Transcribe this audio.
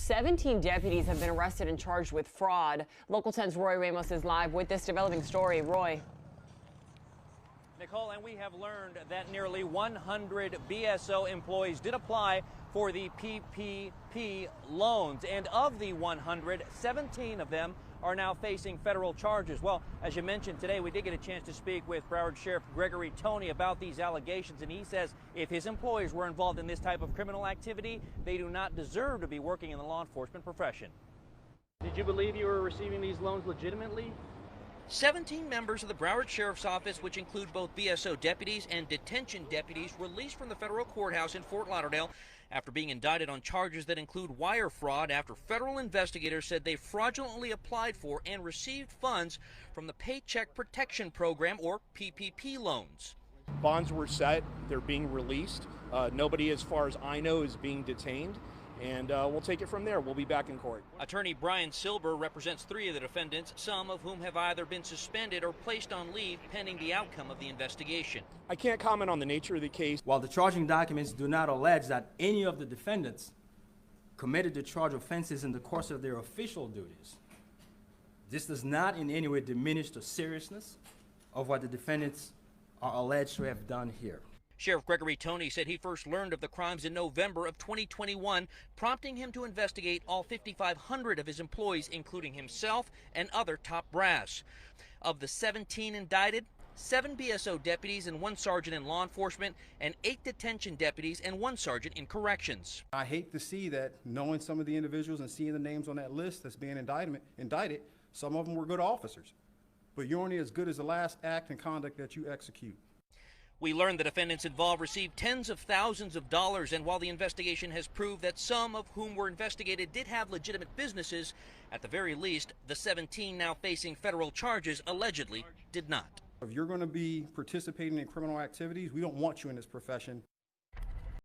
17 deputies have been arrested and charged with fraud. Local 10's Roy Ramos is live with this developing story. Roy. Nicole, and we have learned that nearly 100 BSO employees did apply for the PPP loans. And of the 100, 17 of them are now facing federal charges. Well, as you mentioned today, we did get a chance to speak with Broward Sheriff Gregory Tony about these allegations, and he says if his employees were involved in this type of criminal activity, they do not deserve to be working in the law enforcement profession. Did you believe you were receiving these loans legitimately? 17 members of the Broward Sheriff's Office, which include both BSO deputies and detention deputies, released from the federal courthouse in Fort Lauderdale after being indicted on charges that include wire fraud after federal investigators said they fraudulently applied for and received funds from the Paycheck Protection Program, or PPP loans. Bonds were set. They're being released. Nobody, as far as I know, is being detained. And we'll take it from there. We'll be back in court. Attorney Brian Silber represents 3 of the defendants, some of whom have either been suspended or placed on leave pending the outcome of the investigation. I can't comment on the nature of the case. While the charging documents do not allege that any of the defendants committed the charged offenses in the course of their official duties, this does not in any way diminish the seriousness of what the defendants are alleged to have done here. Sheriff Gregory Tony said he first learned of the crimes in November of 2021, prompting him to investigate all 5,500 of his employees, including himself and other top brass. Of the 17 indicted, 7 BSO deputies and 1 sergeant in law enforcement, and 8 detention deputies and 1 sergeant in corrections. I hate to see that, knowing some of the individuals and seeing the names on that list that's being indicted, some of them were good officers. But you're only as good as the last act and conduct that you execute. We learned the defendants involved received tens of thousands of dollars, and while the investigation has proved that some of whom were investigated did have legitimate businesses, at the very least, the 17 now facing federal charges allegedly did not. If you're going to be participating in criminal activities, we don't want you in this profession.